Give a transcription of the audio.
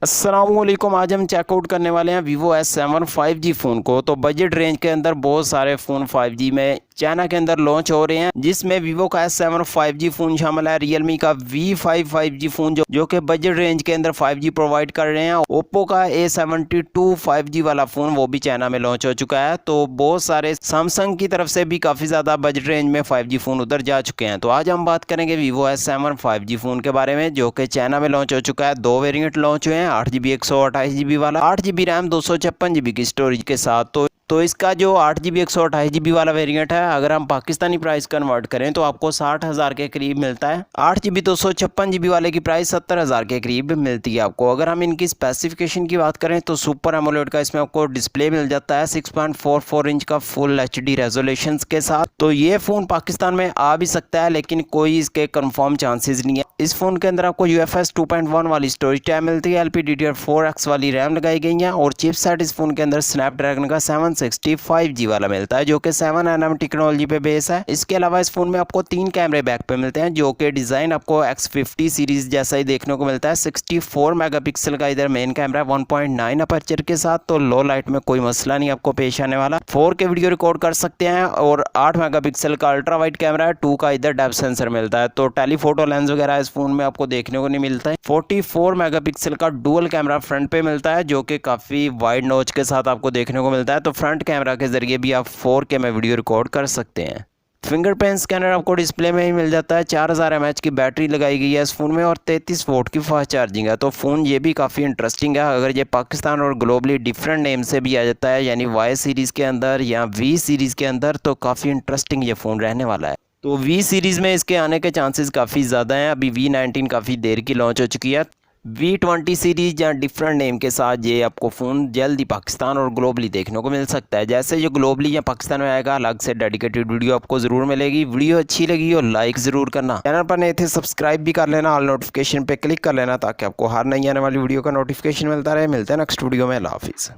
अस्सलामुअलैकुम। आज हम चेकआउट करने वाले हैं Vivo S7 5G फ़ोन को। तो बजट रेंज के अंदर बहुत सारे फ़ोन 5G में चाइना के अंदर लॉन्च हो रहे हैं, जिसमें Vivo का S7 5G फ़ोन शामिल है, Realme का V5 5G फ़ोन जो कि बजट रेंज के अंदर 5G प्रोवाइड कर रहे हैं। Oppo का A72 5G वाला फ़ोन वो भी चाइना में लॉन्च हो चुका है। तो बहुत सारे सैमसंग की तरफ से भी काफ़ी ज़्यादा बजट रेंज में 5G फ़ोन उधर जा चुके हैं। तो आज हम बात करेंगे Vivo S7 5G फ़ोन के बारे में, जो कि चाइना में लॉन्च हो चुका है। 2 वेरिएंट लॉन्च हुए हैं, 8GB 128GB वाला, 8GB रैम 256GB की स्टोरेज के साथ। तो इसका जो 8GB 128GB वाला वेरिएंट है, अगर हम पाकिस्तानी प्राइस कन्वर्ट करें तो आपको 60,000 के करीब मिलता है। 8GB 256GB वाले की प्राइस 70,000 के करीब मिलती है आपको। अगर हम इनकी स्पेसिफिकेशन की बात करें तो सुपर एमोलेड का इसमें आपको डिस्प्ले मिल जाता है 6.44 इंच का फुल HD रेजोल्यूशन के साथ। तो ये फ़ोन पाकिस्तान में आ भी सकता है, लेकिन कोई इसके कन्फर्म चांसेस नहीं है। इस फ़ोन के अंदर आपको UFS 2.1 वाली स्टोरेज टाइम मिलती है, LPDDR4X वाली रैम लगाई गई है और चिपसेट इस फ़ोन के अंदर स्नैपड्रैगन का 765G वाला मिलता है, जो कि 7nm टेक्नोलॉजी पे बेस है। इसके अलावा इस फ़ोन में आपको 3 कैमरे बैक पे मिलते हैं, जो कि डिज़ाइन आपको X50 सीरीज़ जैसा ही देखने को मिलता है। 64 मेगापिक्सल का इधर मेन कैमरा है, 1.9 अपर्चर के साथ। तो लो लाइट में कोई मसला नहीं आपको पेश आने वाला। 4K वीडियो रिकॉर्ड कर सकते हैं और 8 मेगापिक्सल का अल्ट्रा वाइड कैमरा है, 2 का इधर डेप्थ सेंसर मिलता है। तो टेलीफोटो लेंस वगैरह इस फोन में आपको देखने को नहीं मिलता है। 44 मेगापिक्सल का डुअल कैमरा फ्रंट पे मिलता है, जो कि काफ़ी वाइड नॉच के साथ आपको देखने को मिलता है। तो फ्रंट कैमरा के ज़रिए भी आप 4K में वीडियो रिकॉर्ड कर सकते हैं। फिंगरप्रिंट स्कैनर आपको डिस्प्ले में ही मिल जाता है। 4000 mAh की बैटरी लगाई गई है इस फ़ोन में और 33 वोल्ट की फास्ट चार्जिंग है। तो फ़ोन ये भी काफ़ी इंटरेस्टिंग है। अगर ये पाकिस्तान और ग्लोबली डिफरेंट नेम से भी आ जाता है, यानी Y सीरीज़ के अंदर या V सीरीज़ के अंदर, तो काफ़ी इंटरेस्टिंग ये फ़ोन रहने वाला है। तो V सीरीज़ में इसके आने के चांसेस काफ़ी ज़्यादा हैं। अभी V19 काफ़ी देर की लॉन्च हो चुकी है। V20 सीरीज़ या डिफरेंट नेम के साथ ये आपको फ़ोन जल्द ही पाकिस्तान और ग्लोबली देखने को मिल सकता है। जैसे ये ग्लोबली या पाकिस्तान में आएगा, अलग से डेडिकेटेड वीडियो आपको ज़रूर मिलेगी। वीडियो अच्छी लगी और लाइक ज़रूर करना। चैनल पर नए थे सब्सक्राइब भी कर लेना, ऑल नोटिफिकेशन पे क्लिक कर लेना, ताकि आपको हर नई आने वाली वीडियो का नोटिफिकेशन मिलता रहे। मिलते हैं नेक्स्ट वीडियो में। अल्लाह हाफिज़।